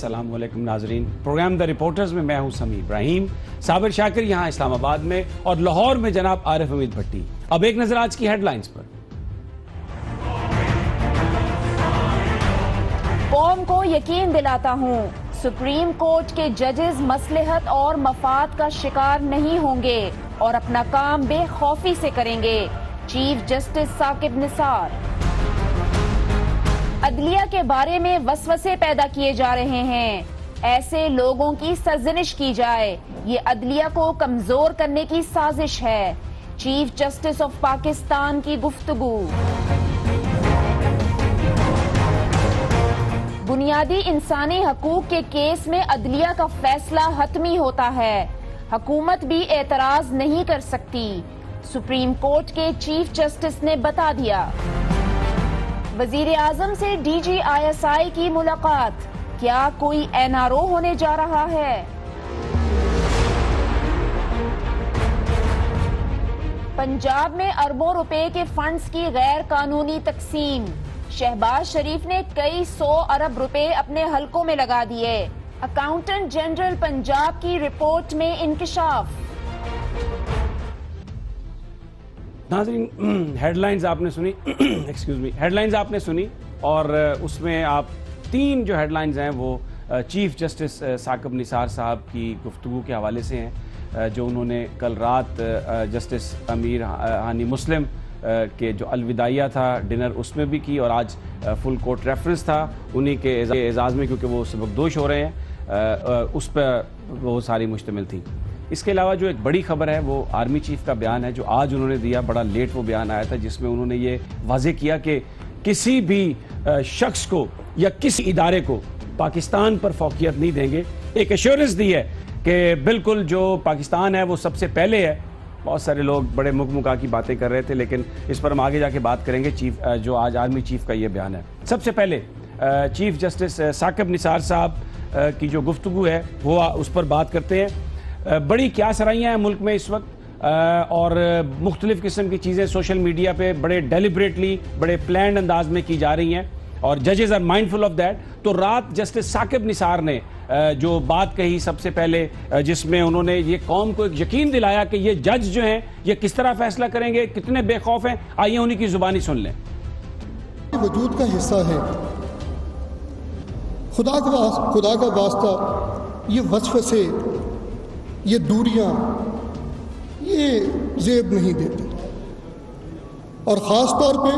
अस्सलाम वालेकुम नाजरीन। प्रोग्राम द रिपोर्टर्स में मैं हूं समी इब्राहिम। साबिर शाकिर यहां इस्लामाबाद में और लाहौर में जनाब आरिफ हमीद भट्टी। अब एक नजर आज की हेडलाइंस पर। कौम को यकीन दिलाता हूं, सुप्रीम कोर्ट के जजेस मसलहत और मफाद का शिकार नहीं होंगे और अपना काम बेखौफी से करेंगे। Chief justice Saqib Nisar. अदलिया के बारे में वसवसे पैदा किए जा रहे हैं, ऐसे लोगों की सरजनिश की जाए, ये अदलिया को कमजोर करने की साजिश है। चीफ जस्टिस ऑफ पाकिस्तान की गुफ्तगू। बुनियादी इंसानी हकूक के केस में अदलिया का फैसला हतमी होता है, हुकूमत भी एतराज नहीं कर सकती, सुप्रीम कोर्ट के चीफ जस्टिस ने बता दिया। वजीर आजम से DGISI की मुलाकात, क्या कोई NRO होने जा रहा है? पंजाब में अरबों रुपए के फंड्स की गैर कानूनी तकसीम, शहबाज शरीफ ने कई 100 अरब रुपए अपने हलकों में लगा दिए। अकाउंटेंट जनरल पंजाब की रिपोर्ट में इंकशाफ। नाज़रीन, हेडलाइंस आपने सुनी एक्सक्यूज मी, हेडलाइंस आपने सुनी और उसमें आप तीन जो हेडलाइंस हैं वो चीफ जस्टिस साकिब निसार साहब की गुफ्तगू के हवाले से हैं, जो उन्होंने कल रात जस्टिस अमीर हानी मुस्लिम के जो अलविदाइया था डिनर उसमें भी की और आज फुल कोर्ट रेफरेंस था उन्हीं के एजाज़ में, क्योंकि वो सबकदोश हो रहे हैं, उस पर वो सारी मुश्तमिल थी। इसके अलावा जो एक बड़ी खबर है वो आर्मी चीफ का बयान है जो आज उन्होंने दिया। बड़ा लेट वो बयान आया था जिसमें उन्होंने ये वाज़ेह किया कि किसी भी शख्स को या किसी इदारे को पाकिस्तान पर फौकियत नहीं देंगे। एक एश्योरेंस दी है कि बिल्कुल जो पाकिस्तान है वो सबसे पहले है। बहुत सारे लोग बड़े मुकमुका की बातें कर रहे थे, लेकिन इस पर हम आगे जाके बात करेंगे। चीफ जो आज आर्मी चीफ का ये बयान है, सबसे पहले चीफ जस्टिस साकिब निसार साहब की जो गुफ्तगू है वो उस पर बात करते हैं। बड़ी क्या सराहियाँ हैं मुल्क में इस वक्त और मुख्तलिफ किस्म की चीज़ें सोशल मीडिया पे बड़े डेलिबरेटली बड़े प्लान अंदाज में की जा रही हैं और जजेस आर माइंडफुल ऑफ दैट। तो रात जस्टिस साकिब निसार ने जो बात कही सबसे पहले, जिसमें उन्होंने ये कौम को एक यकीन दिलाया कि ये जज जो हैं ये किस तरह फैसला करेंगे, कितने बेखौफ हैं, आइए उन्हीं की जुबानी सुन लें। वजूद का हिस्सा है, खुदा का वास्ता, ये वसवसे, ये दूरियां, ये जेब नहीं देते। और ख़ास तौर पे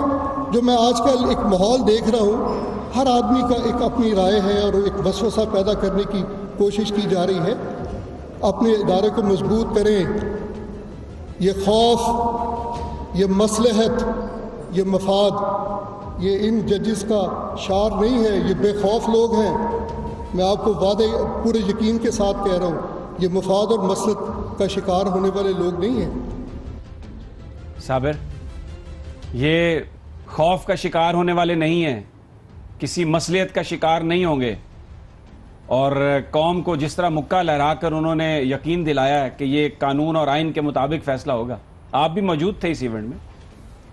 जो मैं आजकल एक माहौल देख रहा हूँ, हर आदमी का एक अपनी राय है और एक वसवसा पैदा करने की कोशिश की जा रही है। अपने इदारे को मजबूत करें, ये खौफ, ये मसलहत, ये मफाद, ये इन जजेस का शार नहीं है, ये बेखौफ लोग हैं। मैं आपको वादे पूरे यकीन के साथ कह रहा हूँ, ये मफाद और मसलहत का शिकार होने वाले लोग नहीं हैं। साबिर, ये खौफ का शिकार होने वाले नहीं हैं, किसी मसलियत का शिकार नहीं होंगे और कौम को जिस तरह मुक्का लहरा कर उन्होंने यकीन दिलाया है कि ये कानून और आइन के मुताबिक फैसला होगा। आप भी मौजूद थे इस इवेंट में।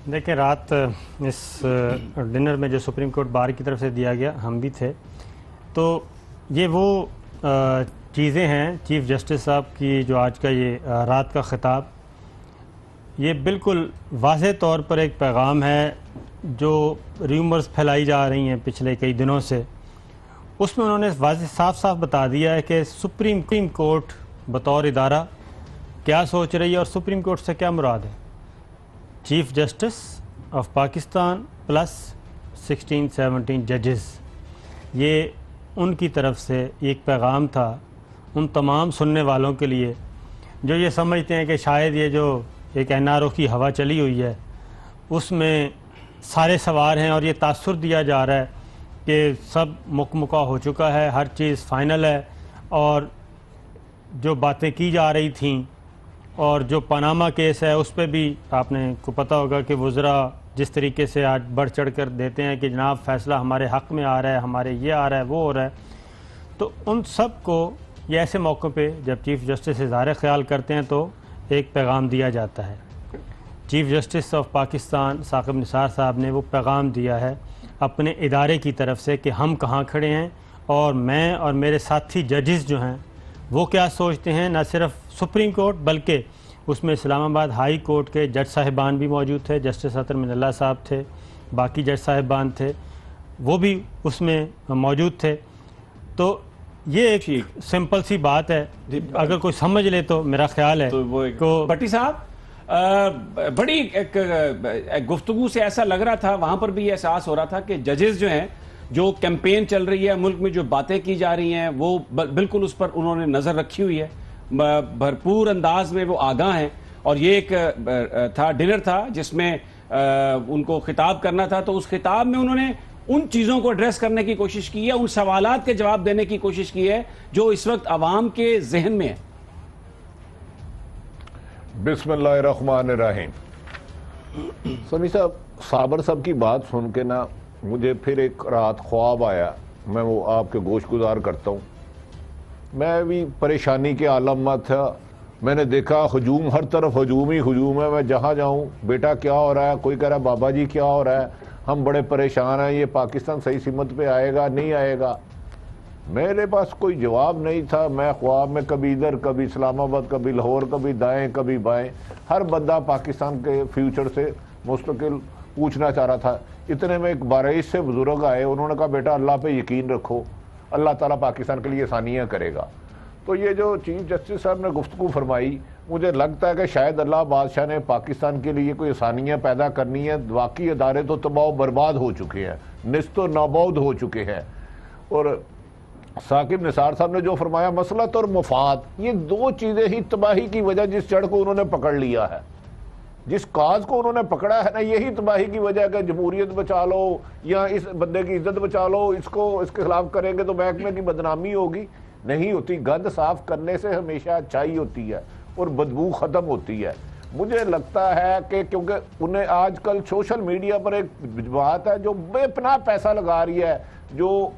देखिए, रात इस डिनर में जो सुप्रीम कोर्ट बार की तरफ से दिया गया, हम भी थे। तो ये वो चीज़ें हैं, चीफ जस्टिस साहब की जो आज का ये रात का खिताब, ये बिल्कुल वाज़ेह तौर पर एक पैगाम है जो र्यूमर्स फैलाई जा रही हैं पिछले कई दिनों से। उसमें उन्होंने वाज़ेह साफ साफ बता दिया है कि सुप्रीम कोर्ट बतौर इदारा क्या सोच रही है और सुप्रीम कोर्ट से क्या मुराद है। Chief justice of Pakistan plus 16-17 जजेस, ये उनकी तरफ से एक पैगाम था उन तमाम सुनने वालों के लिए जो ये समझते हैं कि शायद ये जो एक NRO की हवा चली हुई है उसमें सारे सवार हैं और ये तासुर दिया जा रहा है कि सब मुकमुका हो चुका है, हर चीज़ फ़ाइनल है। और जो बातें की जा रही थीं और जो पनामा केस है उस पर भी आपने को पता होगा कि वज़रा जिस तरीके से आज बढ़ चढ़ कर देते हैं कि जनाब फ़ैसला हमारे हक़ में आ रहा है, हमारे ये आ रहा है, वो हो रहा है। तो उन सब को ये ऐसे मौक़ों पे जब चीफ़ जस्टिस इज़हार ख्याल करते हैं तो एक पैगाम दिया जाता है। Chief justice of Pakistan Saqib Nisar साहब ने वो पैगाम दिया है अपने इदारे की तरफ से कि हम कहाँ खड़े हैं और मैं और मेरे साथी जजेस जो हैं वो क्या सोचते हैं। न सिर्फ सुप्रीम कोर्ट बल्कि उसमें इस्लामाबाद हाई कोर्ट के जज साहिबान भी मौजूद थे, जस्टिस अतर मिनल्ला साहब थे, बाकी जज साहिबान थे, वो भी उसमें मौजूद थे। तो ये एक सिंपल सी बात है, अगर कोई समझ ले तो मेरा ख्याल है तो वो भट्टी साहब बड़ी एक गुफ्तगू से ऐसा लग रहा था, वहां पर भी ये एहसास हो रहा था कि जजेस जो हैं, जो कैंपेन चल रही है मुल्क में, जो बातें की जा रही हैं, वो बिल्कुल उस पर उन्होंने नजर रखी हुई है, भरपूर अंदाज में वो आगाह हैं। और ये एक था डिनर था जिसमें उनको खिताब करना था, तो उस खिताब में उन्होंने उन चीज़ों को एड्रेस करने की कोशिश की है, उन सवालात के जवाब देने की कोशिश की है जो इस वक्त अवाम के जहन में है। बिस्मिल्लाहिर्रहमानिर्रहीम। समी साहब, साबर साहब की बात सुन के ना मुझे फिर एक रात ख्वाब आया, मैं वो आपके गोश गुजार करता हूँ। मैं भी परेशानी के आलम में था, मैंने देखा हजूम, हर तरफ हजूम ही हजूम है। मैं जहाँ जाऊँ, बेटा क्या हो रहा है, कोई कह रहा है बाबा जी क्या हो रहा है, हम बड़े परेशान हैं, ये पाकिस्तान सही सिमत पे आएगा नहीं आएगा। मेरे पास कोई जवाब नहीं था। मैं ख्वाब में कभी इधर, कभी इस्लामाबाद, कभी लाहौर, कभी दाएं, कभी बाएं, हर बंदा पाकिस्तान के फ्यूचर से मुस्तकिल पूछना चाह रहा था। इतने में एक 22 से बुजुर्ग आए, उन्होंने कहा बेटा अल्लाह पे यकीन रखो, अल्लाह ताला पाकिस्तान के लिए आसानियाँ करेगा। तो ये जो चीफ जस्टिस साहब ने गुफ्तगू फरमाई, मुझे लगता है कि शायद अल्लाह बादशाह ने पाकिस्तान के लिए कोई आसानियाँ पैदा करनी है। बाकी अदारे तो तबाह बर्बाद हो चुके हैं, निस्तो नाबूद हो चुके हैं। और साकिब निसार साहब ने जो फरमाया, मसलत और मुफाद, ये दो चीज़ें ही तबाही की वजह, जिस जड़ को उन्होंने पकड़ लिया है, जिस काज को उन्होंने पकड़ा है ना, यही तबाही की वजह है कि जमहूरियत बचा लो या इस बंदे की इज्जत बचा लो, इसको इसके खिलाफ करेंगे तो महकमे की बदनामी होगी। नहीं होती। गंद साफ करने से हमेशा अच्छाई होती है और बदबू ख़त्म होती है। मुझे लगता है कि क्योंकि उन्हें आजकल सोशल मीडिया पर एक बात है जो बेपनाह पैसा लगा रही है, जो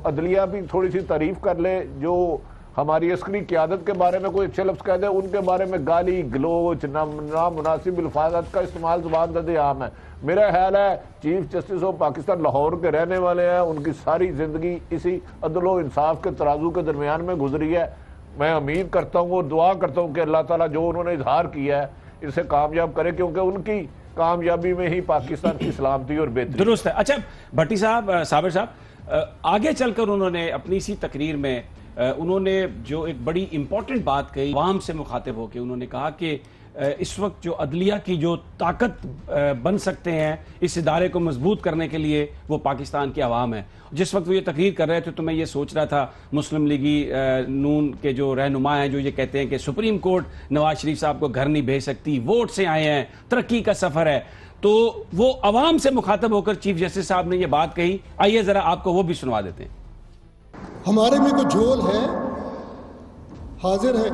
अदलिया भी थोड़ी सी तारीफ कर ले, जो हमारी अस्करी क़यादत के बारे में कोई अच्छे लफ्ज़ कह दे, उनके बारे में गाली गलोच, नामुनासिब अल्फाज़ का इस्तेमाल ज़ुबान दे आम है। मेरा ख्याल है chief justice of Pakistan Lahore के रहने वाले हैं, उनकी सारी ज़िंदगी इसी अदल व इंसाफ के तराजू के दरमियान में गुजरी है। मैं उम्मीद करता हूँ और दुआ करता हूँ कि अल्लाह ताला जो उन्होंने इजहार किया है इसे कामयाब करे, क्योंकि उनकी कामयाबी में ही पाकिस्तान की सलामती और बेहतरी। दुरुस्त है। अच्छा भट्टी साहब, साबिर साहब, आगे चलकर उन्होंने अपनी इसी तकरीर में उन्होंने जो एक बड़ी इंपॉर्टेंट बात कही, अवाम से मुखातिब होकर उन्होंने कहा कि इस वक्त जो अदलिया की जो ताकत बन सकते हैं इस इदारे को मजबूत करने के लिए, वो पाकिस्तान की आवाम है। जिस वक्त वो ये तकरीर कर रहे थे तो मैं ये सोच रहा था, मुस्लिम लीगी नून के जो रहनुमा हैं जो ये कहते हैं कि सुप्रीम कोर्ट नवाज शरीफ साहब को घर नहीं भेज सकती, वोट से आए हैं, तरक्की का सफ़र है, तो वो अवाम से मुखातब होकर चीफ जस्टिस साहब ने ये बात कही। आइए ज़रा आपको वो भी सुनवा देते हैं। हमारे में कोई झोल है, हाजिर है,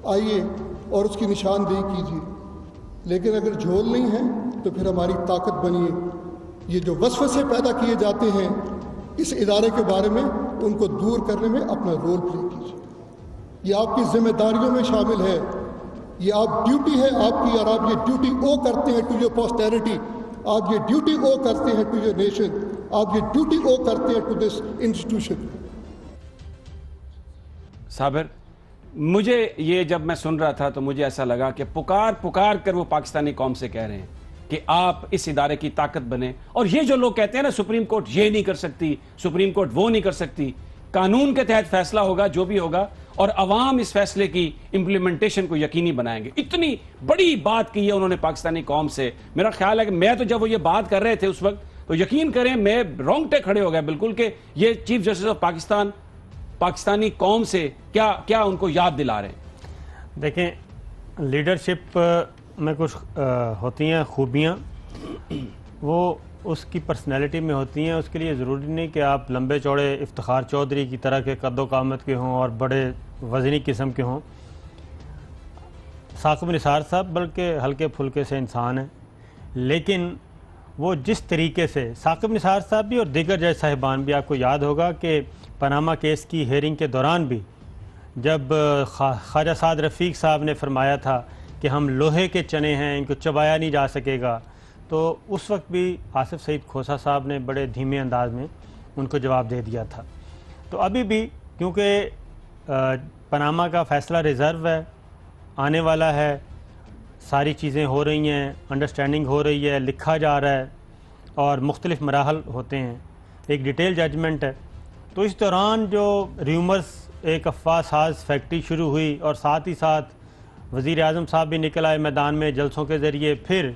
आइए और उसकी निशानदेही कीजिए। लेकिन अगर झोल नहीं है तो फिर हमारी ताकत बनिए। ये जो वसवसे पैदा किए जाते हैं इस इदारे के बारे में, उनको दूर करने में अपना रोल प्ले कीजिए। ये आपकी जिम्मेदारियों में शामिल है, ये आप ड्यूटी है आपकी, और आप ये ड्यूटी ओ करते हैं टू योर पोस्टेरिटी, आप ये ड्यूटी ओ करते हैं टू योर नेशन, आप ये ड्यूटी ओ करते हैं टू दिस इंस्टीट्यूशन। साबिर, मुझे ये जब मैं सुन रहा था तो मुझे ऐसा लगा कि पुकार पुकार कर वो पाकिस्तानी कौम से कह रहे हैं कि आप इस इदारे की ताकत बने। और ये जो लोग कहते हैं ना, सुप्रीम कोर्ट ये नहीं कर सकती, सुप्रीम कोर्ट वो नहीं कर सकती, कानून के तहत फैसला होगा जो भी होगा और अवाम इस फैसले की इम्प्लीमेंटेशन को यकीनी बनाएंगे। इतनी बड़ी बात की है उन्होंने पाकिस्तानी कौम से। मेरा ख्याल है कि मैं तो जब वो ये बात कर रहे थे उस वक्त, तो यकीन करें मैं रोंगटे खड़े हो गए बिल्कुल कि ये chief justice of Pakistan Pakistani कौम से क्या क्या उनको याद दिला रहे हैं। देखें, लीडरशिप में कुछ होती हैं खूबियाँ, वो उसकी पर्सनैलिटी में होती हैं। उसके लिए ज़रूरी नहीं कि आप लंबे चौड़े इफ्तिखार चौधरी की तरह के कद्दो कामत के हों और बड़े वज़नी किस्म के हों। साकिब निसार साहब बल्कि हल्के फुल्के से इंसान हैं, लेकिन वो जिस तरीके से साकिब निसार साहब भी और दीगर जज साहिबान भी, आपको याद होगा कि पनामा केस की हेयरिंग के दौरान भी जब ख्वाजा साद रफ़ीक साहब ने फरमाया था कि हम लोहे के चने हैं, इनको चबाया नहीं जा सकेगा, तो उस वक्त भी आसिफ सईद खोसा साहब ने बड़े धीमे अंदाज में उनको जवाब दे दिया था। तो अभी भी क्योंकि पनामा का फ़ैसला रिज़र्व है, आने वाला है, सारी चीज़ें हो रही हैं, अंडरस्टैंडिंग हो रही है, लिखा जा रहा है और मुख्तलिफ मराहल होते हैं, एक डिटेल जजमेंट है। तो इस दौरान जो र्यूमर्स, एक अफवाह साज फैक्ट्री शुरू हुई और साथ ही साथ वज़ीर आज़म साहब भी निकल आए मैदान में जलसों के ज़रिए। फिर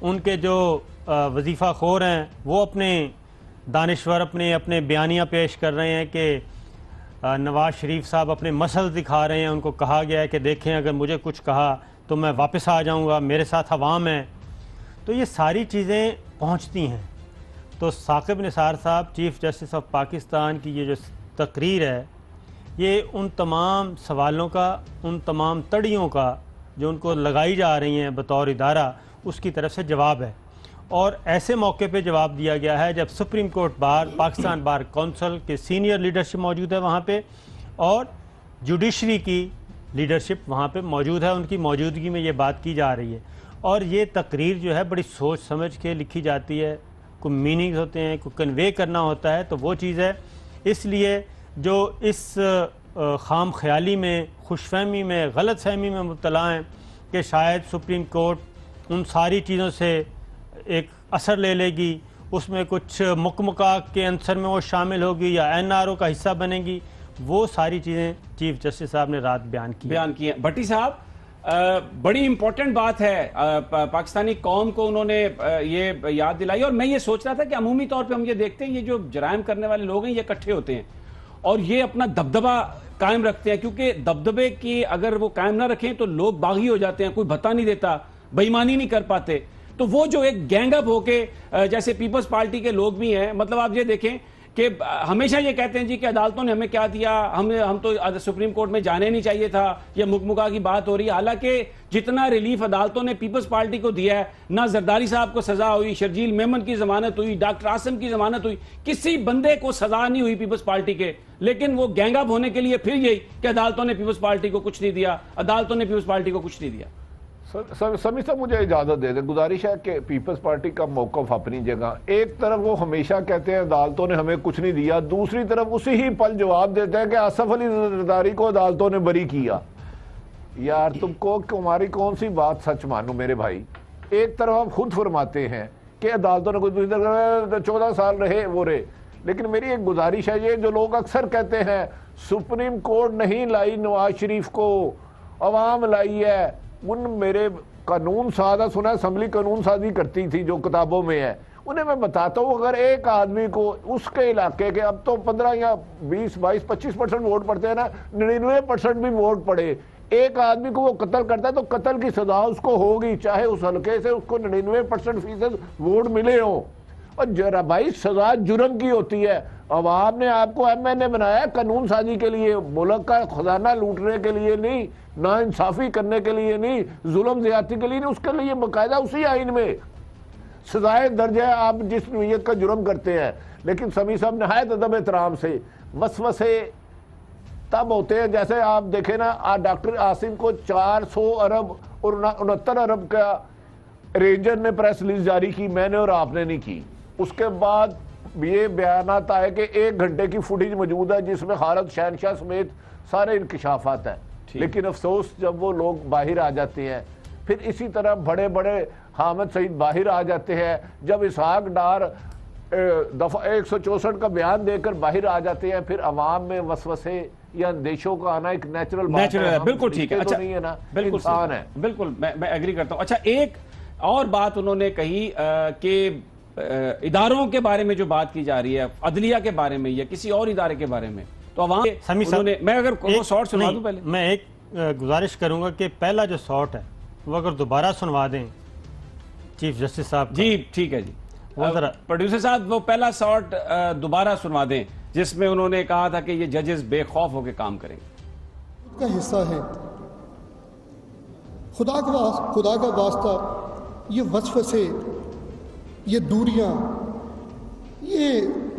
उनके जो वजीफ़ा खोर हैं वो अपने दानिश्वर अपने बयानियाँ पेश कर रहे हैं कि नवाज़ शरीफ साहब अपने मसल दिखा रहे हैं। उनको कहा गया है कि देखें, अगर मुझे कुछ कहा तो मैं वापस आ जाऊंगा, मेरे साथ अवाम है। तो ये सारी चीज़ें पहुंचती हैं। तो साकिब निसार साहब, चीफ़ जस्टिस ऑफ पाकिस्तान की ये जो तकरीर है, ये उन तमाम सवालों का, उन तमाम तड़ियों का जो उनको लगाई जा रही हैं बतौर इदारा, उसकी तरफ से जवाब है। और ऐसे मौके पे जवाब दिया गया है जब supreme court bar, Pakistan bar council के सीनियर लीडरशिप मौजूद है वहाँ पे, और जुडिशरी की लीडरशिप वहाँ पे मौजूद है। उनकी मौजूदगी में ये बात की जा रही है और ये तकरीर जो है बड़ी सोच समझ के लिखी जाती है। कोई मीनिंग्स होते हैं, कोई कन्वे करना होता है, तो वो चीज़ है। इसलिए जो इस खाम ख्याली में, खुशफहमी में, गलत फहमी में मुब्तला हैं कि शायद सुप्रीम कोर्ट उन सारी चीज़ों से एक असर ले लेगी, उसमें कुछ मुकमुका के अंसर में वो शामिल होगी या NRO का हिस्सा बनेगी, वो सारी चीज़ें चीफ जस्टिस साहब ने रात बयान की है। भट्टी साहब, बड़ी इंपॉर्टेंट बात है, पाकिस्तानी कौम को उन्होंने ये याद दिलाई। और मैं ये सोच रहा था कि अमूमी तौर पे हम ये देखते हैं, ये जो जराइम करने वाले लोग हैं ये इकट्ठे होते हैं और ये अपना दबदबा कायम रखते हैं, क्योंकि दबदबे की अगर वो कायम ना रखें तो लोग बागी हो जाते हैं, कोई भत्ता नहीं देता, बेईमानी नहीं कर पाते। तो वो जो एक गैंगअप होके, जैसे पीपल्स पार्टी के लोग भी हैं, मतलब आप ये देखें कि हमेशा ये कहते हैं जी कि अदालतों ने हमें क्या दिया, हम तो सुप्रीम कोर्ट में जाने नहीं चाहिए था, ये मुकमुका की बात हो रही है। हालांकि जितना रिलीफ अदालतों ने पीपल्स पार्टी को दिया है, ना जरदारी साहब को सजा हुई, शर्जील मेमन की जमानत हुई, डॉक्टर आसिम की जमानत हुई, किसी बंदे को सजा नहीं हुई पीपल्स पार्टी के। लेकिन वो गैंगअप होने के लिए फिर यही कि अदालतों ने पीपल्स पार्टी को कुछ नहीं दिया, अदालतों ने पीपल्स पार्टी को कुछ नहीं दिया। समी साहब मुझे इजाजत दे दें, गुजारिश है कि पीपल्स पार्टी का मौकफ अपनी जगह। एक तरफ वो हमेशा कहते हैं अदालतों ने हमें कुछ नहीं दिया, दूसरी तरफ उसी ही पल जवाब देते हैं कि आसफ अली जरदारी को अदालतों ने बरी किया। यार तुमको तुम्हारी कौन सी बात सच मानूं मेरे भाई। एक तरफ आप खुद फरमाते हैं कि अदालतों ने कुछ 14 साल रहे वो रहे, लेकिन मेरी एक गुजारिश है, ये जो लोग अक्सर कहते हैं सुप्रीम कोर्ट नहीं लाई नवाज शरीफ को, अवाम लाई है। उन मेरे कानून साजा सुना, असम्बली कानून साजी करती थी जो किताबों में है, उन्हें मैं बताता हूँ, अगर एक आदमी को उसके इलाके के, अब तो 15 या 20, 22, 25% वोट पड़ते हैं ना, 99% भी वोट पड़े, एक आदमी को वो कत्ल करता है तो कत्ल की सजा उसको होगी, चाहे उस हल्के से उसको 99% वोट मिले हो। और जरा भाई सजा जुर्म की होती है। अवाम ने आपको MNA बनाया कानून साजी के लिए, मुल्क का खजाना लूटने के लिए नहीं, ना इंसाफी करने के लिए नहीं, जुल्म ज्यादती के लिए नहीं, उसके लिए बाकायदा उसी आइन में सजाएं दर्ज है आप जिस नीयत का जुर्म करते हैं। लेकिन समी साहब नहायत अदब एहतराम से वसवसे तब होते हैं, जैसे आप देखें ना, डॉक्टर आसिम को 400 अरब और 69 अरब का रेंजर ने प्रेस रिलीज जारी की, मैंने और आपने नहीं की। उसके बाद ये बयान आता है कि 1 घंटे की फुटेज मौजूद है जिसमें खालिद शहनशाह समेत सारे इंकशाफात हैं। लेकिन अफसोस जब वो लोग बाहर आ जाते हैं, फिर इसी तरह बड़े बड़े हामिद सईद बाहर आ जाते हैं, जब इसहाक डार दफा 164 का बयान देकर बाहर आ जाते हैं, फिर अवाम में वसवसे या अंदेशों का आना एक नेचुरल है। बिल्कुल ठीक है, अच्छा नहीं है ना, बिल्कुल इंसान है। बिल्कुल मैं एग्री करता हूँ। अच्छा, एक और बात उन्होंने कही कि इदारों के बारे में जो बात की जा रही है, अदलिया के बारे में या किसी और इदारे के बारे में, तो उन्होंने, मैं अगर वो शॉर्ट सुना दूं पहले, मैं एक गुजारिश करूंगा कि पहला जो शॉर्ट है वो अगर दोबारा सुनवा दें चीफ जस्टिस साहब। जी ठीक है जी, वो जरा प्रोड्यूसर साहब वो पहला शॉर्ट दोबारा सुनवा दें जिसमें उन्होंने कहा था कि ये जजेस बेखौफ होकर काम करेंगे। का हिस्सा है, खुदा का वास्ता, ये वसवसे, ये दूरियां, ये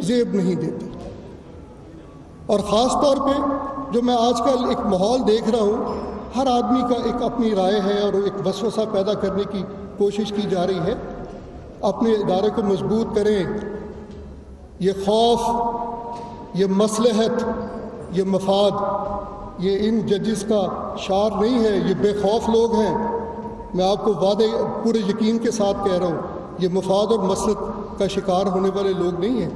जेब नहीं देती। और ख़ास तौर पे जो मैं आजकल एक माहौल देख रहा हूँ, हर आदमी का एक अपनी राय है और एक वसवसा पैदा करने की कोशिश की जा रही है। अपने इदारे को मजबूत करें, ये खौफ, ये मसलहत, ये मफाद, ये इन जजेस का शार नहीं है। ये बेखौफ लोग हैं। मैं आपको वादे पूरे यकीन के साथ कह रहा हूँ, ये मफाद और मसलहत का शिकार होने वाले लोग नहीं हैं।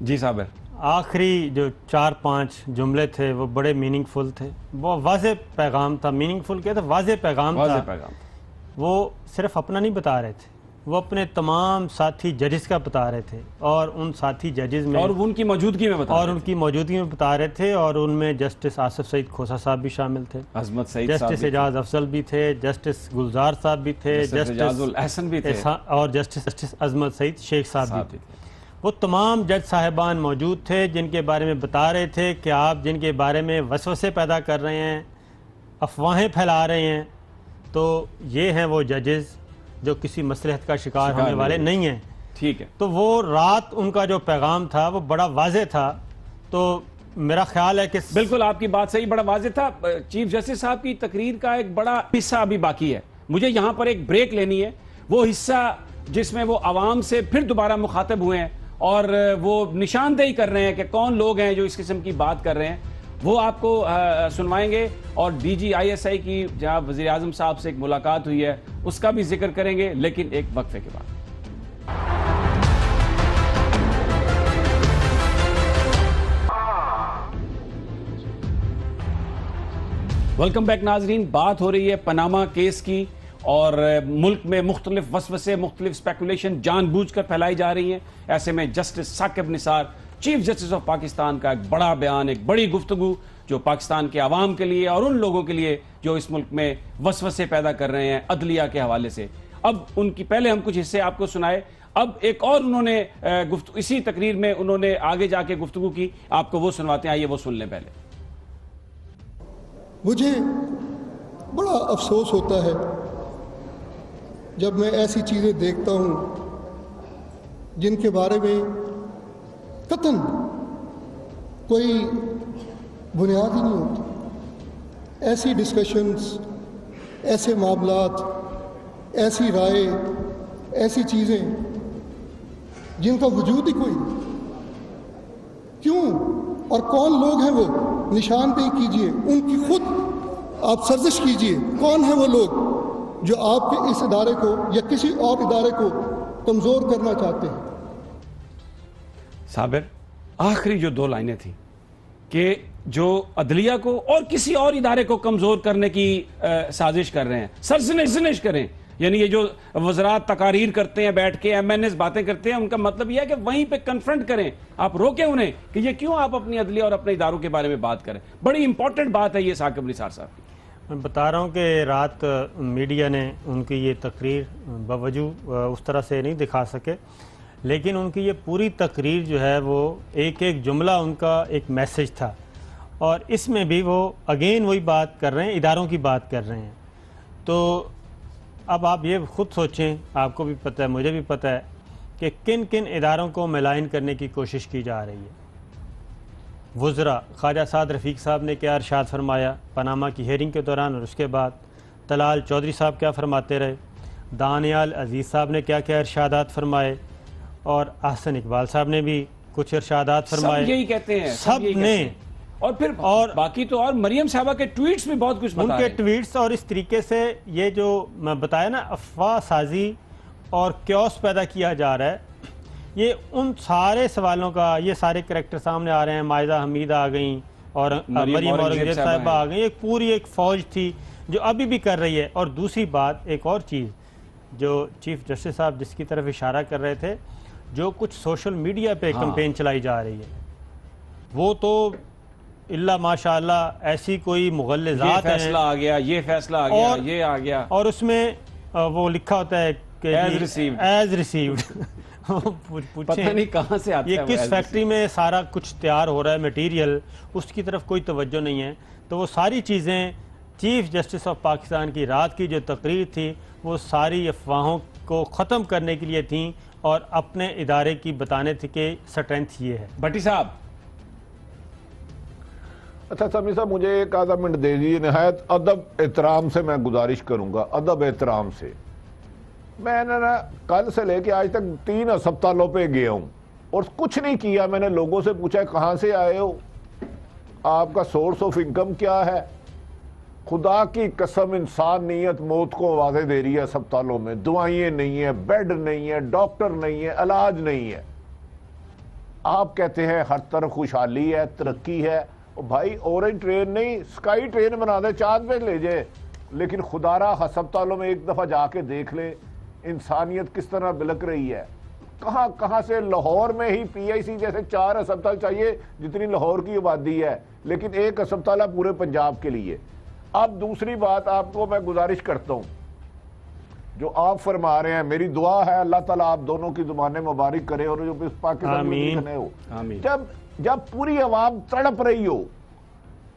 जी साबिर, आखिरी जो 4-5 जुमले थे वो बड़े मीनिंगफुल थे। वो वाज़े पैगाम था। मीनिंगफुल क्या था? वाज़े पैगाम था। वो सिर्फ अपना नहीं बता रहे थे, वो अपने तमाम साथी जजेस का बता रहे थे और उन साथी जजेस में और उनकी मौजूदगी में बता रहे थे। और उनमें जस्टिस आसिफ सईद खोसा साहब भी शामिल थे, अजमत सईद, जस्टिस एजाज अफजल भी थे, जस्टिस गुलजार साहब भी थे, जस्टिस एहसन भी थे और जस्टिस अजमत सईद शेख साहब भी थे। वो तमाम जज साहिबान मौजूद थे जिनके बारे में बता रहे थे कि आप जिनके बारे में वसवसे पैदा कर रहे हैं, अफवाहें फैला रहे हैं, तो ये हैं वो जजेस जो किसी मसलहत का शिकार होने वाले नहीं हैं। ठीक है, तो वो रात उनका जो पैगाम था वो बड़ा वाज़े था। तो मेरा ख्याल है कि बिल्कुल आपकी बात सही, बड़ा वाज़े था। चीफ जस्टिस साहब की तकरीर का एक बड़ा हिस्सा अभी बाकी है। मुझे यहाँ पर एक ब्रेक लेनी है, वो हिस्सा जिसमें वो आवाम से फिर दोबारा मुखातिब हुए हैं और वो निशानदेही कर रहे हैं कि कौन लोग हैं जो इस किस्म की बात कर रहे हैं, वो आपको सुनवाएंगे। और DGISI की जहाँ वज़ीर आज़म साहब से एक मुलाकात हुई है उसका भी जिक्र करेंगे, लेकिन एक वक्फे के बाद। वेलकम बैक नाजरीन। बात हो रही है पनामा केस की और मुल्क में मुख्तलिफ वसवसे, मुख्तलिफ स्पेकुलेशन जानबूझकर फैलाई जा रही हैं। ऐसे में justice Saqib Nisar, chief justice of Pakistan का एक बड़ा बयान, एक बड़ी गुफ्तगू जो पाकिस्तान के आवाम के लिए और उन लोगों के लिए जो इस मुल्क में वसवसे पैदा कर रहे हैं अदलिया के हवाले से। अब उनकी पहले हम कुछ हिस्से आपको सुनाए, अब एक और उन्होंने इसी तकरीर में उन्होंने आगे जाके गुफ्तगू की, आपको वो सुनवाते हैं, आइए वो सुन लें पहले। मुझे बड़ा अफसोस होता है जब मैं ऐसी चीज़ें देखता हूँ जिनके बारे में कतन कोई बुनियाद ही नहीं होती। ऐसी डिस्कशंस, ऐसे मामलात, ऐसी राय, ऐसी चीज़ें जिनका वजूद ही कोई नहीं। क्यों और कौन लोग हैं वो? निशानदेही कीजिए, उनकी खुद आप सर्जिश कीजिए, कौन है वो लोग जो आपके इस इदारे को या किसी और इदारे को कमज़ोर करना चाहते हैं। साबिर, आखिरी जो 2 लाइनें थी कि जो अदलिया को और किसी और इदारे को कमज़ोर करने की साजिश कर रहे हैं, सरजनिश करें, यानी ये जो वज़रात तकारीर करते हैं, बैठ के MNS बातें करते हैं, उनका मतलब यह है कि वहीं पे कन्फ्रंट करें, आप रोकें उन्हें कि ये क्यों आप अपनी अदलिया और अपने इदारों के बारे में बात करें। बड़ी इंपॉर्टेंट बात है ये साकिब निसार साहब की। मैं बता रहा हूँ कि रात मीडिया ने उनकी ये तकरीर बावजूद उस तरह से नहीं दिखा सके, लेकिन उनकी ये पूरी तकरीर जो है वो एक एक जुमला उनका एक मैसेज था। और इसमें भी वो अगेन वही बात कर रहे हैं, इदारों की बात कर रहे हैं। तो अब आप ये ख़ुद सोचें, आपको भी पता है, मुझे भी पता है कि किन किन इदारों को मिलाइन करने की कोशिश की जा रही है। वज़रा ख्वाजा साद रफ़ीक साहब ने क्या इरशाद फरमाया पनामा की हेयरिंग के दौरान, और उसके बाद तलाल चौधरी साहब क्या फरमाते रहे, दानियाल अजीज़ साहब ने क्या क्या इरशादात फरमाए, और अहसन इकबाल साहब ने भी कुछ इरशादात फरमाए। सब यही कहते हैं, सब ने। और फिर और बाकी तो और मरियम साहबा के ट्वीट्स में बहुत कुछ बता रहे हैं। उनके ट्वीट्स और इस तरीके से ये जो मैं बताया ना, अफवाह साजी और क्योस पैदा किया जा रहा है, ये उन सारे सवालों का, ये सारे करैक्टर सामने आ रहे हैं। मायदा हमीदा आ गई और मरियम औरंगजेब साहिबा आ गई, एक पूरी एक फौज थी जो अभी भी कर रही है। और दूसरी बात, एक और चीज़ जो चीफ जस्टिस साहब जिसकी तरफ इशारा कर रहे थे, जो कुछ सोशल मीडिया पे कैंपेन चलाई जा रही है, वो तो इल्ला माशाअल्लाह ऐसी कोई मुगल्लिज़ात है, फैसला आ गया, ये फैसला आ गया, ये आ गया, और उसमें वो लिखा होता है कि एज रिसीव्ड पता नहीं कहाँ से आता है, ये किस फैक्ट्री में सारा कुछ तैयार हो रहा है मटेरियल, उसकी तरफ कोई तवज्जो नहीं है। तो वो सारी चीज़ें चीफ जस्टिस ऑफ पाकिस्तान की रात की जो तकरीर थी, वो सारी अफवाहों को ख़त्म करने के लिए थी और अपने इदारे की बताने थे कि स्ट्रेंथ ये है। भट्टी साहब, अच्छा समी साहब, मुझे एक आधा मिनट दे दीजिए। नहायत अदब एहतराम से मैं गुजारिश करूंगा, अदब एहतराम से। मैं ना कल से लेके आज तक 3 अस्पतालों पे गया हूँ, और कुछ नहीं किया। मैंने लोगों से पूछा कहाँ से आए हो, आपका सोर्स ऑफ इनकम क्या है। खुदा की कसम इंसानियत मौत को आवाज़ें दे रही है अस्पतालों में, दवाइयाँ नहीं है, बेड नहीं है, डॉक्टर नहीं है, इलाज नहीं है। आप कहते हैं हर तरफ खुशहाली है, तरक्की है। भाई ऑरेंज ट्रेन नहीं, स्काई ट्रेन बना दे, चांद पे ले जाए, लेकिन खुदारा अस्पतालों में एक दफ़ा जाके देख ले इंसानियत किस तरह बिलक रही है। कहाँ कहाँ से, लाहौर में ही PIC जैसे 4 अस्पताल चाहिए जितनी लाहौर की आबादी है, लेकिन एक अस्पताल है पूरे पंजाब के लिए। अब दूसरी बात आपको मैं गुजारिश करता हूँ, जो आप फरमा रहे हैं, मेरी दुआ है अल्लाह ताला आप दोनों की ज़ुबानें मुबारक करे और जो पाकिस्तान में लिखने हो, जब पूरी आवाम तड़प रही हो,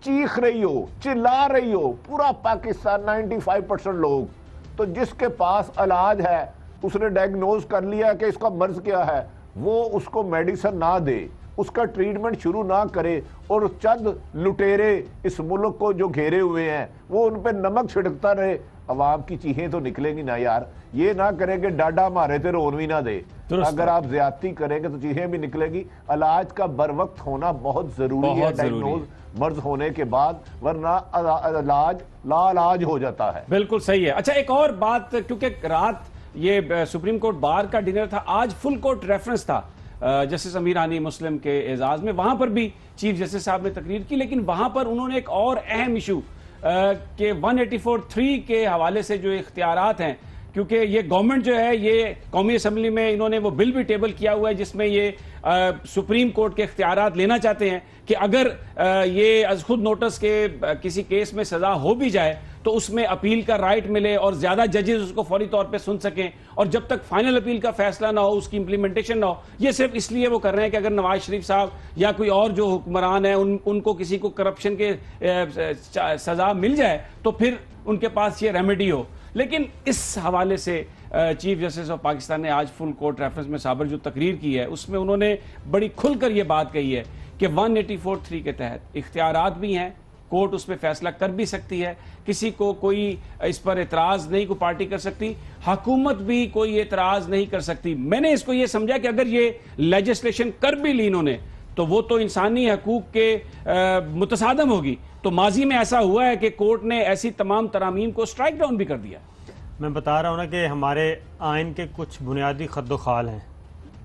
चीख रही हो, चिल्ला रही हो, पूरा पाकिस्तान 95% लोग, तो जिसके पास इलाज है, उसने डायग्नोज कर लिया कि इसका मर्ज क्या है, वो उसको मेडिसिन ना दे, उसका ट्रीटमेंट शुरू ना करे, और चंद लुटेरे इस मुल्क को जो घेरे हुए हैं वो उन पर नमक छिड़कता रहे, अवाम की चीखें तो निकलेंगी ना यार। ये ना करेंगे डाडा मारे थे रोन भी ना दे, अगर आप ज्यादती करेंगे तो चीखें भी निकलेगी। इलाज का बर वक्त होना बहुत जरूरी है, डायग्नोज मर्ज होने के बाद, वरना इलाज लाइलाज हो जाता है। बिल्कुल सही है। अच्छा, एक और बात, क्योंकि रात ये सुप्रीम कोर्ट बार का डिनर था, आज फुल कोर्ट रेफरेंस था जस्टिस अमीर हानी मुस्लिम के एजाज में, वहां पर भी चीफ जस्टिस साहब ने तकरीर की, लेकिन वहां पर उन्होंने एक और अहम इशू के 184(3) के हवाले से जो इख्तियारात हैं, क्योंकि ये गवर्नमेंट जो है, ये कौमी असम्बली में इन्होंने वो बिल भी टेबल किया हुआ है जिसमें ये सुप्रीम कोर्ट के इख्तियारात लेना चाहते हैं कि अगर ये अज खुद नोटिस के किसी केस में सजा हो भी जाए तो उसमें अपील का राइट मिले और ज्यादा जजेस उसको फौरी तौर पे सुन सकें, और जब तक फाइनल अपील का फैसला ना हो, उसकी इंप्लीमेंटेशन ना हो। ये सिर्फ इसलिए वो कर रहे हैं कि अगर नवाज शरीफ साहब या कोई और जो हुक्मरान है उनको किसी को करप्शन के सजा मिल जाए तो फिर उनके पास ये रेमेडी हो। लेकिन इस हवाले से चीफ जस्टिस ऑफ पाकिस्तान ने आज फुल कोर्ट रेफरेंस में साबर जो तकरीर की है, उसमें उन्होंने बड़ी खुलकर ये बात कही है कि 184(3) के तहत इख्तियारात भी हैं, कोर्ट उस पर फैसला कर भी सकती है, किसी को कोई इस पर एतराज नहीं, कोई पार्टी कर सकती, हुकूमत भी कोई एतराज नहीं कर सकती। मैंने इसको ये समझा कि अगर ये लेजिस्लेशन कर भी ली इन्होंने तो वो तो इंसानी हकूक के मुतसादम होगी। तो माजी में ऐसा हुआ है कि कोर्ट ने ऐसी तमाम तरामीम को स्ट्राइक डाउन भी कर दिया। मैं बता रहा हूँ ना कि हमारे आइन के कुछ बुनियादी खद्दोखाल हैं,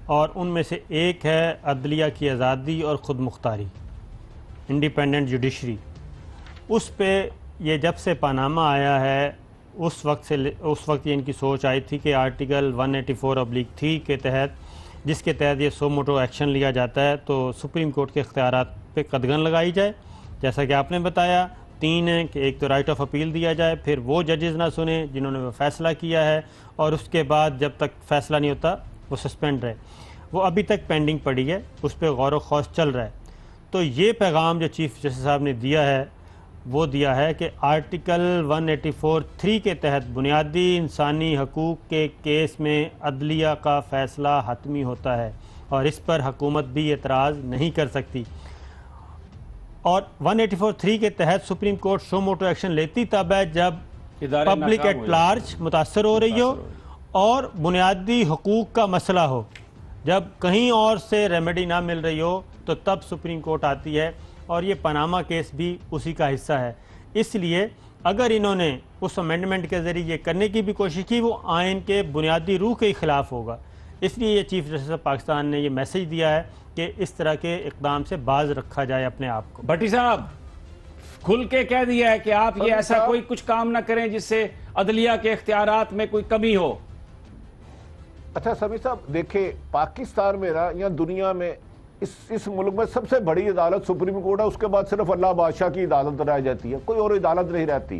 और उनमें से एक है अदलिया की आज़ादी और ख़ुद मुख्तारी, इंडिपेंडेंट जुडिशरी। उस पे ये जब से पनामा आया है उस वक्त ये इनकी सोच आई थी कि आर्टिकल 184(3) के तहत, जिसके तहत ये सो मोटो एक्शन लिया जाता है, तो सुप्रीम कोर्ट के इख्तियारात पे कदगन लगाई जाए। जैसा कि आपने बताया 3 है कि एक तो राइट ऑफ अपील दिया जाए, फिर वो जजेस ना सुने जिन्होंने वो फैसला किया है, और उसके बाद जब तक फैसला नहीं होता वो सस्पेंड रहे। वो अभी तक पेंडिंग पड़ी है, उस पर गौर व खौज चल रहा है। तो ये पैगाम जो चीफ जस्टिस साहब ने दिया है वो दिया है कि आर्टिकल 184(3) के तहत बुनियादी इंसानी हकूक़ के केस में अदलिया का फ़ैसला हतमी होता है और इस पर हुकूमत भी एतराज़ नहीं कर सकती। और 184(3) के तहत सुप्रीम कोर्ट शो मोटो एक्शन लेती तब है जब पब्लिक एट लार्ज मुतासर हो रही हो और बुनियादी हकूक़ का मसला हो। जब कहीं और से रेमेडी ना मिल रही हो तो तब सुप्रीम कोर्ट आती है, और ये पनामा केस भी उसी का हिस्सा है। इसलिए अगर इन्होंने उस अमेंडमेंट के ज़रिए ये करने की भी कोशिश की, वो आइन के बुनियादी रूह के खिलाफ होगा। इसलिए ये चीफ जस्टिस ऑफ पाकिस्तान ने ये मैसेज दिया है कि इस तरह के इक़दाम से बाज रखा जाए अपने आप को। भट्टी साहब खुल के कह दिया है कि आप ये ऐसा कोई कुछ काम ना करें जिससे अदलिया के इख्तियारात में कोई कमी हो। अच्छा समी साहब, देखिए पाकिस्तान में ना या दुनिया में इस मुल्क में सबसे बड़ी अदालत सुप्रीम कोर्ट है, उसके बाद सिर्फ अल्लाह बादशाह की अदालत रह जाती है, कोई और अदालत नहीं रहती।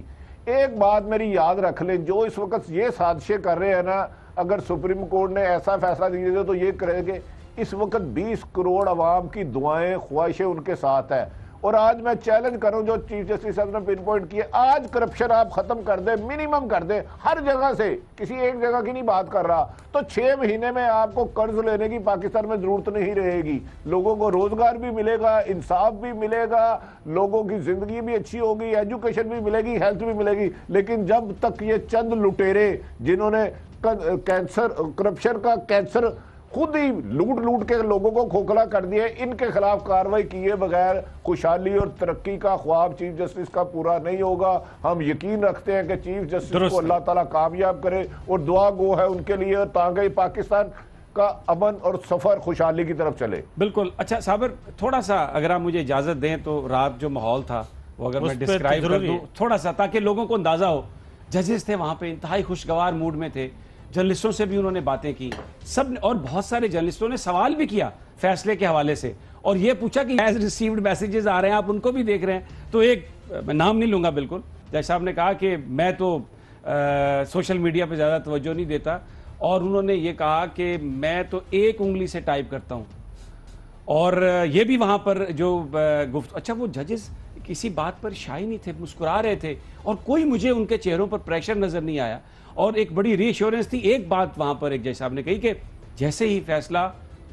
एक बात मेरी याद रख लें, जो इस वक्त ये साजिशें कर रहे हैं ना, अगर सुप्रीम कोर्ट ने ऐसा फैसला दिया तो ये करेंगे। इस वक्त 20 करोड़ अवाम की दुआएं ख्वाहिशें उनके साथ है। और आज मैं चैलेंज करूं, जो चीफ जस्टिस साहब ने पिन पॉइंट किए, आज करप्शन आप खत्म कर दे, मिनिमम कर दे हर जगह से, किसी एक जगह की नहीं बात कर रहा, तो 6 महीने में आपको कर्ज लेने की पाकिस्तान में जरूरत नहीं रहेगी। लोगों को रोजगार भी मिलेगा, इंसाफ भी मिलेगा, लोगों की जिंदगी भी अच्छी होगी, एजुकेशन भी मिलेगी, हेल्थ भी मिलेगी। लेकिन जब तक ये चंद लुटेरे जिन्होंने कैंसर, करप्शन का कैंसर खुद ही लूट लूट के लोगों को खोखला कर दिया। इनके खिलाफ कार्रवाई किए बगैर खुशहाली और तरक्की का ख्वाब चीफ जस्टिस का पूरा नहीं होगा। हम यकीन रखते हैं कि चीफ जस्टिस को अल्लाह ताला कामयाब करे और दुआ गो है उनके लिए ताकि पाकिस्तान का अमन और सफर खुशहाली की तरफ चले। बिल्कुल। अच्छा साबर, थोड़ा सा अगर आप मुझे इजाजत दें तो रात जो माहौल था वो अगर मैं डिस्क्राइब कर दूं थोड़ा सा, ताकि लोगों को अंदाजा हो। जजेस थे वहां पे, इंतहाई खुशगवार मूड में थे, जर्नलिस्टों से भी उन्होंने बातें की सब, और बहुत सारे जर्नलिस्टों ने सवाल भी किया फैसले के हवाले से और ये पूछा कि एज रिसीव्ड मैसेजेस आ रहे हैं, आप उनको भी देख रहे हैं। तो एक, मैं नाम नहीं लूंगा बिल्कुल, जज साहब ने कहा कि मैं तो सोशल मीडिया पे ज़्यादा तवज्जो नहीं देता, और उन्होंने ये कहा कि मैं तो एक उंगली से टाइप करता हूँ। और ये भी वहाँ पर जो अच्छा वो जजेस किसी बात पर शाई नहीं थे, मुस्कुरा रहे थे और कोई मुझे उनके चेहरों पर प्रेशर नज़र नहीं आया। और एक बड़ी रीअश्योरेंस थी। एक बात वहाँ पर एक जज साहब ने कही कि जैसे ही फैसला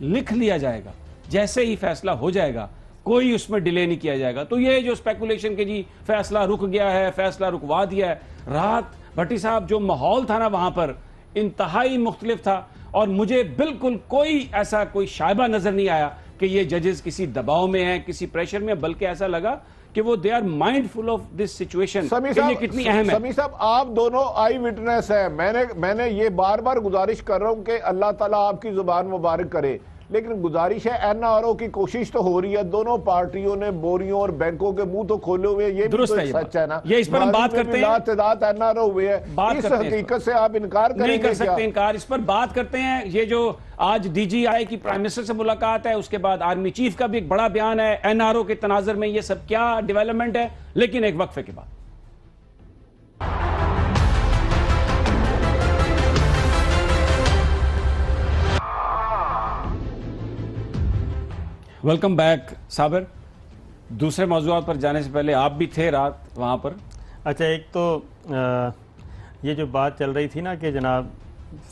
लिख लिया जाएगा, जैसे ही फैसला हो जाएगा, कोई उसमें डिले नहीं किया जाएगा। तो ये जो स्पेकुलेशन के जी फैसला रुक गया है, फैसला रुकवा दिया है, रात भट्टी साहब जो माहौल था ना वहाँ पर इंतहाई मुख्तलिफ था और मुझे बिल्कुल कोई ऐसा कोई शायबा नजर नहीं आया कि ये जजेस किसी दबाव में हैं, किसी प्रेशर में, बल्कि ऐसा लगा कि वो they are mindful of this situation, ये कितनी अहम है। समी साहब, आप दोनों आई विटनेस हैं। मैंने ये बार बार गुजारिश कर रहा हूं कि अल्लाह ताला आपकी जुबान मुबारक करे, लेकिन गुजारिश है एनआरओ की कोशिश तो हो रही है। दोनों पार्टियों ने बोरियों और बैंकों के मुंह तो खोले हुए, ये भी तो सच है ना। ये इस पर हम बात करते हैं, तादाद एनआरओ हुए हैं, इस हकीकत से आप इनकार नहीं कर सकते। इनकार इस पर बात करते हैं। ये जो आज डीजीआई की प्राइम मिनिस्टर से मुलाकात है, उसके बाद आर्मी चीफ का भी एक बड़ा बयान है, एनआरओ के तनाजर में ये सब क्या डेवलपमेंट है, लेकिन एक वक्फे के बाद। वेलकम बैक साबर। दूसरे मौजूद पर जाने से पहले आप भी थे रात वहाँ पर। अच्छा, एक तो ये जो बात चल रही थी ना कि जनाब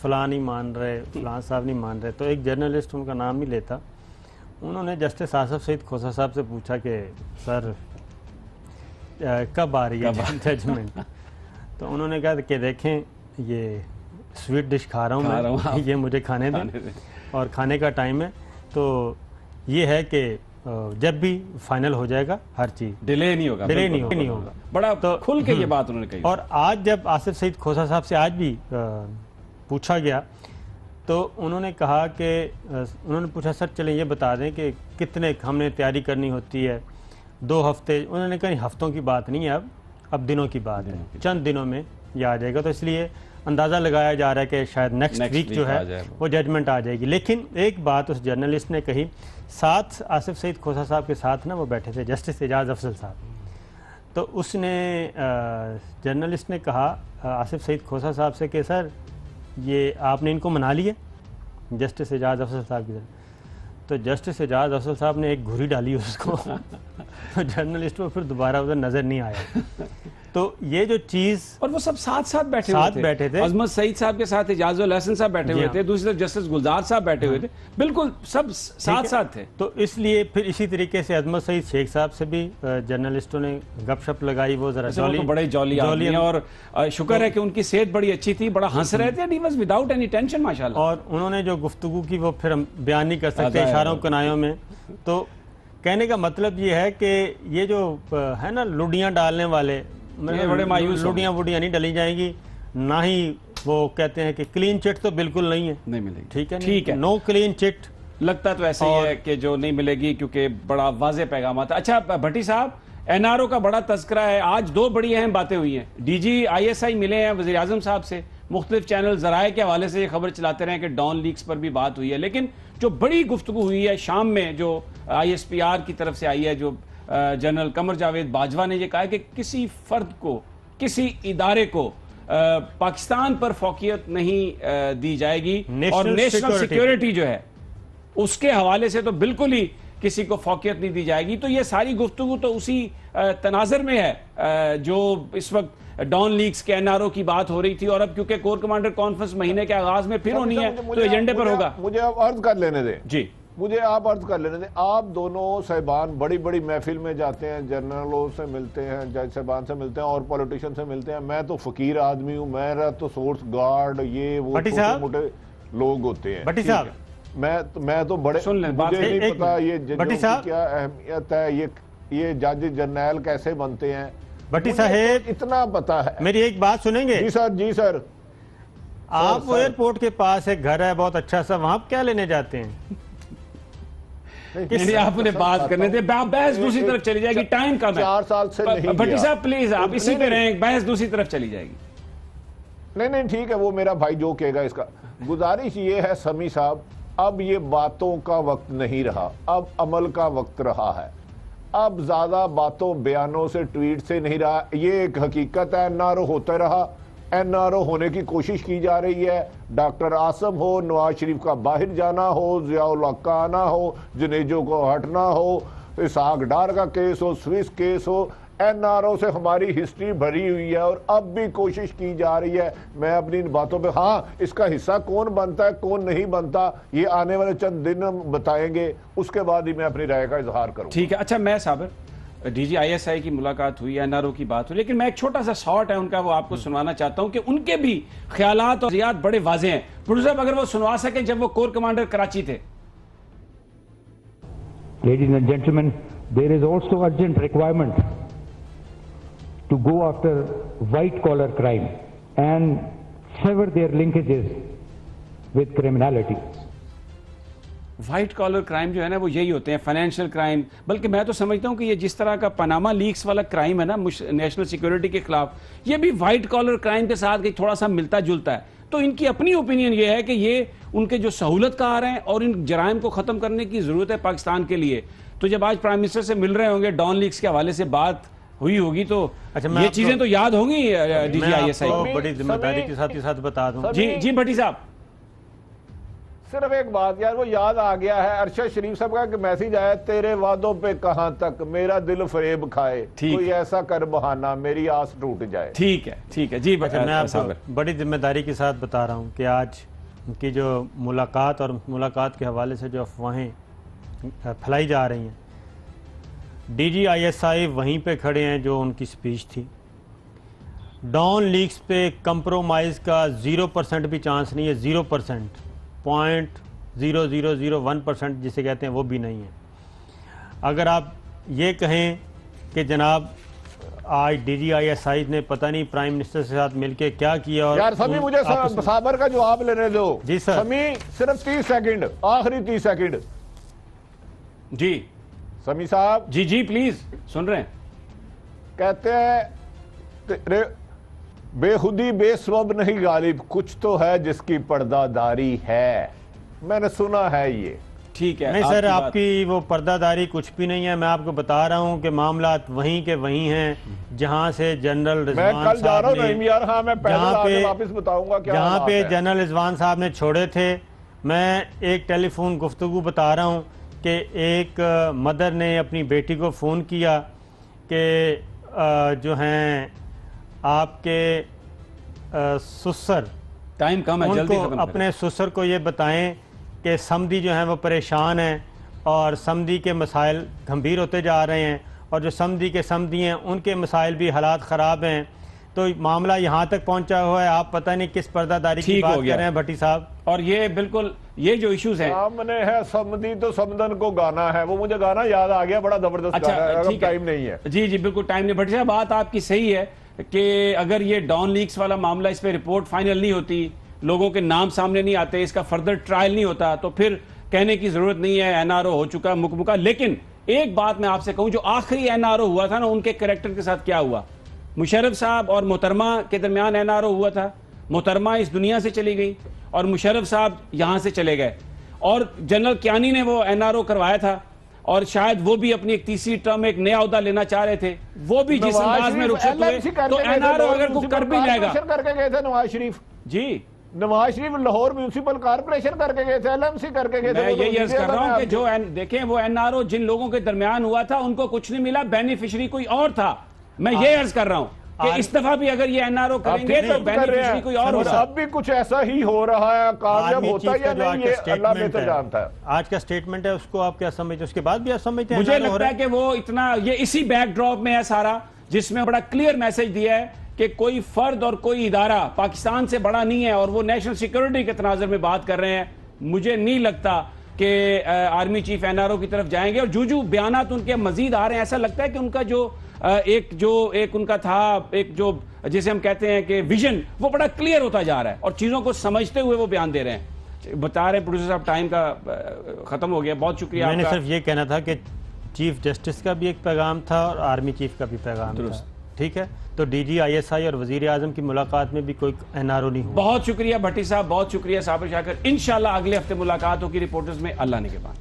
फलां नहीं मान रहे, फलां साहब नहीं मान रहे, तो एक जर्नलिस्ट, उनका नाम ही लेता, उन्होंने जस्टिस आसफ सईद खोसा साहब से पूछा कि सर कब आ रही है जजमेंट। तो उन्होंने कहा कि देखें ये स्वीट डिश खा रहा हूँ मैं, ये मुझे खाने दें और खाने का टाइम है। तो ये है कि जब भी फाइनल हो जाएगा हर चीज, डिले नहीं होगा, डिले नहीं होगा। बड़ा तो खुल के ये बात उन्होंने कही। और आज जब आसिफ सईद खोसा साहब से आज भी पूछा गया तो उन्होंने कहा कि उन्होंने पूछा सर चलें ये बता दें कि कितने हमने तैयारी करनी होती है, 2 हफ्ते। उन्होंने कहा हफ्तों की बात नहीं है, अब दिनों की बात है, चंद दिनों में ये आ जाएगा। तो इसलिए अंदाज़ा लगाया जा रहा है कि शायद नेक्स्ट वीक जो है वो जजमेंट आ जाएगी। लेकिन एक बात उस जर्नलिस्ट ने कही, साथ आसिफ सईद खोसा साहब के साथ ना वो बैठे थे जस्टिस एजाज अफजल साहब। तो उसने जर्नलिस्ट ने कहा आसिफ सईद खोसा साहब से कि सर ये आपने इनको मना लिया, जस्टिस एजाज अफजल साहब की तरफ। तो जस्टिस एजाज अफजल साहब ने एक घुरी डाली उसको तो जर्नलिस्ट को फिर दोबारा उधर नजर नहीं आया। तो ये जो चीज, और वो सब साथ साथ बैठे थे। अजमत सईद साहब के साथ एजाजुल हसन साहब बैठे हुए थे, दूसरी तरफ जस्टिस गुलजार साहब बैठे हुए थे, बिल्कुल सब साथ साथ थे। तो इसलिए फिर इसी तरीके से अजमत सईद शेख साहब से भी जर्नलिस्टों ने गपशप लगाई। वो जरा जॉली, तो बड़े जॉली और शुक्र है कि उनकी सेहत बड़ी अच्छी थी, बड़ा हंस रहे थे, he was without any tension माशाल्लाह। और उन्होंने जो गुफ्तगू की वो फिर हम बयान नहीं कर सकते इशारों कनायों में। तो कहने का मतलब ये है कि ये जो है ना लुडियां डालने वाले, बड़े मायूस, लुडियां वुडियां नहीं डली जाएंगी, ना ही वो कहते हैं कि क्लीन चिट तो बिल्कुल नहीं है, नहीं मिलेगी। ठीक है, नो क्लीन चिट। लगता तो ऐसे ही है कि जो नहीं मिलेगी, क्योंकि बड़ा वाज़ेह पैगाम आता। अच्छा भट्टी साहब, एनआरओ का बड़ा तस्करा है, आज 2 बड़ी अहम बातें हुई हैं। डीजी ISI मिले हैं वज़ीर आज़म साहब से, मुख्तलिफ चैनल ज़राए के हवाले से ये खबर चलाते रहे कि डॉन लीक्स पर भी बात हुई है, लेकिन जो बड़ी गुफ्तगू हुई है शाम में, जो ISPR की तरफ से आई है, जो जनरल कमर जावेद बाजवा ने यह कहा कि किसी फर्द को, किसी इदारे को पाकिस्तान पर फौकियत नहीं दी जाएगी, और नेशनल सिक्योरिटी जो है उसके हवाले से तो बिल्कुल ही किसी को फौकियत नहीं दी जाएगी। तो ये सारी गुफ्तगू तो उसी तनाजर में है जो इस वक्त डॉन लीक्स के एनआरओ की बात हो रही थी, और अब क्योंकि कोर कमांडर कॉन्फ्रेंस महीने के आगाज में फिर होनी है तो एजेंडे पर होगा। मुझे आप अर्ज कर लेने दें जी, मुझे आप अर्ज कर लेने दें। आप दोनों साहिबान बड़ी बड़ी महफिल में जाते हैं, जनरलों से मिलते हैं, जज साहिबान से मिलते हैं और पॉलिटिशियन से मिलते हैं। मैं तो फकीर आदमी हूँ, मेरा तो सोर्स गार्ड ये वो छोटे मोटे लोग होते हैं। भट्टी साहब, मैं तो बड़े सुन लें, बात मुझे है, नहीं पता ये भट्टी जजों की साहब, क्या अहमियत है, ये जज जर्नैल कैसे बनते हैं। भट्टी मुझे साहब, तो इतना पता है। मेरी एक बात सुनेंगे? जी सर, जी सर। आप सर। एयरपोर्ट के पास एक घर है बहुत अच्छा सा, वहां आप क्या लेने जाते हैं? नहीं, आपने बात करने थे, बहस दूसरी तरफ चली जाएगी, टाइम कम है। 4 साल से नहीं भट्टी किया। साहब प्लीज आप इसी नहीं, पे नहीं। रहें, बहस दूसरी तरफ चली जाएगी। नहीं ठीक है, वो मेरा भाई जो कहेगा इसका। गुजारिश ये है समी साहब, अब ये बातों का वक्त नहीं रहा, अब अमल का वक्त रहा है। अब ज्यादा बातों बयानों से ट्वीट से नहीं रहा, ये एक हकीकत है। एनआरओ होता रहा, एनआरओ होने की कोशिश की जा रही है। डॉक्टर आसम हो, नवाज शरीफ का बाहर जाना हो, जियाउल हक का आना हो, जुनेजो को हटना हो, इसहाक डार का केस हो, स्विस केस हो, एनआरओ से हमारी हिस्ट्री भरी हुई है और अब भी कोशिश की जा रही है। मैं अपनी इन बातों पे, हाँ इसका हिस्सा कौन बनता है कौन नहीं बनता ये आने वाले चंद दिन बताएंगे, उसके बाद ही मैं अपनी राय का इजहार करूंगा। ठीक है, अच्छा मैं साबिर डीजी आईएसआई की मुलाकात हुई, एनआरओ की बात हुई, लेकिन मैं एक छोटा सा शॉर्ट है उनका, वो आपको सुनवाना चाहता हूं कि उनके भी ख्यालात और नज़रियात बड़े वाजे हैं। प्रोड्यूसर साहब अगर वो सुनवा सके, जब वो कोर कमांडर कराची थे। Ladies and gentlemen, there is also urgent requirement to go after white collar crime and sever their linkages with criminality. White collar crime जो है ना वो यही होते हैं, फाइनेंशियल क्राइम। बल्कि मैं तो समझता हूं कि ये जिस तरह का पनामा लीक्स वाला क्राइम है ना नेशनल सिक्योरिटी के खिलाफ, ये भी व्हाइट कॉलर क्राइम के साथ थोड़ा सा मिलता जुलता है। तो इनकी अपनी ओपिनियन ये है कि ये उनके जो सहूलतकार हैं और इन जराइम को खत्म करने की जरूरत है पाकिस्तान के लिए। तो जब आज प्राइम मिनिस्टर से मिल रहे होंगे, डॉन लीक्स के हवाले से बात हुई होगी, तो अच्छा, ये चीजें तो याद होंगी डीजी मैं आईएसआई आपको को। बड़ी जिम्मेदारी के साथ बता दूं। जी जी भट्टी साहब, सिर्फ एक बात यार, वो याद आ गया है अरशद शरीफ साहब का मैसेज आया, तेरे वादों पे कहां तक मेरा दिल फरेब खाए, कोई ऐसा कर बहाना मेरी आस टूट जाए। ठीक है जी। अच्छा, मैं आपको बड़ी जिम्मेदारी के साथ बता रहा हूं कि आज की जो मुलाकात और मुलाकात के हवाले से जो अफवाहें फैलाई जा रही हैं, डीजी आईएसआई वहीं पे खड़े हैं जो उनकी स्पीच थी। डॉन लीक्स पे कंप्रोमाइज़ का 0% भी चांस नहीं है, 0%, 0.0001% जिसे कहते हैं वो भी नहीं है। अगर आप ये कहें कि जनाब आज डीजी आईएसआई ने पता नहीं प्राइम मिनिस्टर के साथ मिलके क्या किया, और यार समी मुझे साबर का जवाब लेने दो। जी सर। समी सिर्फ 30 सेकंड, आखिरी 30 सेकंड। जी समी साहब जी प्लीज सुन रहे हैं। कहते हैं तेरे बेखुदी बेसबब नहीं गालिब, कुछ तो है जिसकी पर्दादारी है। मैंने सुना है ये। ठीक है, नहीं सर, आपकी वो पर्दादारी कुछ भी नहीं है। मैं आपको बता रहा हूं कि मामलात वहीं के वहीं हैं जहां से जनरल रिजवान मैं कल जा रहा हूं नहीं यार, हाँ मैं पहले वापस बताऊंगा क्या जहां पे जनरल रिजवान साहब ने छोड़े थे। मैं एक टेलीफोन गुफ्तगू बता रहा हूं कि एक मदर ने अपनी बेटी को फ़ोन किया कि जो हैं आपके ससुर, टाइम कम है, जल्दी उनको अपने ससुर को ये बताएं कि समधी जो हैं वो परेशान हैं और समधी के मसाइल गंभीर होते जा रहे हैं, और जो समधी के समधी हैं उनके मसाइल भी हालात ख़राब हैं। तो मामला यहाँ तक पहुँचा हुआ है, आप पता नहीं किस पर्दादारी की बात कर रहे हैं भट्टी साहब। और ये बिल्कुल ये जो इश्यूज हैं, सामने है समधी तो समदन को गाना है, वो मुझे गाना याद आ गया, बड़ा जबरदस्त गाना है। अच्छा, टाइम नहीं है। जी बिल्कुल टाइम नहीं। भट्टी साहब बात आपकी सही है कि अगर ये डॉन लीक्स वाला मामला, इस पर रिपोर्ट फाइनल नहीं होती, लोगों के नाम सामने नहीं आते, इसका फर्दर ट्रायल नहीं होता, तो फिर कहने की जरूरत नहीं है एनआरओ हो चुका मुकमुका। लेकिन एक बात मैं आपसे कहूं, जो आखिरी एनआरओ हुआ था ना, उनके कैरेक्टर के साथ क्या हुआ। मुशर्रफ साहब और मोहतरमा के दरमियान एनआरओ हुआ था। मोहतरमा इस दुनिया से चली गई और मुशर्रफ साहब यहां से चले गए, और जनरल कियानी ने वो एनआरओ करवाया था, और शायद वो भी अपनी एक तीसरी टर्म एक नया ओहदा लेना चाह रहे थे, वो भी जिस अंदाज में रुखसत हुए। तो एनआरओ अगर कुछ कर भी जाएगा, करके गए थे नवाज शरीफ जी नवाज शरीफ लाहौर म्यूनिसिपल कॉर्पोरेशन करके गए थे, एलएमसी करके गए थे। मैं यही अर्ज कर रहा हूं कि जो देखें वो एनआरओ जिन लोगों के दरमियान हुआ था उनको कुछ नहीं मिला, बेनिफिशियरी कोई और था। मैं ये अर्ज कर रहा हूं कि इस दफा भी अगर ये एनआरओ करेंगे तो बेनिफिशियरी कोई और होगा। अब भी कुछ ऐसा ही हो रहा है, कामयाब होता है या नहीं ये अल्लाह बेहतर जानता है। आज का स्टेटमेंट है, उसको आप क्या समझते हैं? उसके बाद भी आप समझते हैं? मुझे लगता है कि वो इतना ये इसी बैकड्रॉप में है सारा, जिसमें बड़ा क्लियर मैसेज दिया है कि कोई फर्द और कोई इदारा पाकिस्तान से बड़ा नहीं है, और वो नेशनल सिक्योरिटी के तनाजुर में बात कर रहे हैं। मुझे नहीं लगता कि आर्मी चीफ एनआरओ की तरफ जाएंगे। और जो बयानात उनके मजीद आ रहे हैं, ऐसा लगता है कि उनका एक उनका था, एक जो जैसे हम कहते हैं कि विजन, वो बड़ा क्लियर होता जा रहा है और चीजों को समझते हुए वो बयान दे रहे हैं। बता रहे हैं प्रोड्यूसर साहब, टाइम का खत्म हो गया, बहुत शुक्रिया। मैंने सिर्फ ये कहना था कि चीफ जस्टिस का भी एक पैगाम था और आर्मी चीफ का भी पैगाम था, ठीक है। तो डीजी ISI और वजीर आजम की मुलाकात में भी कोई एनआरओ नहीं हुआ। बहुत शुक्रिया भट्टी साहब, बहुत शुक्रिया साबिर शाकर। इंशाल्लाह अगले हफ्ते मुलाकात होगी रिपोर्टर्स में, अल्लाह ने के बाद।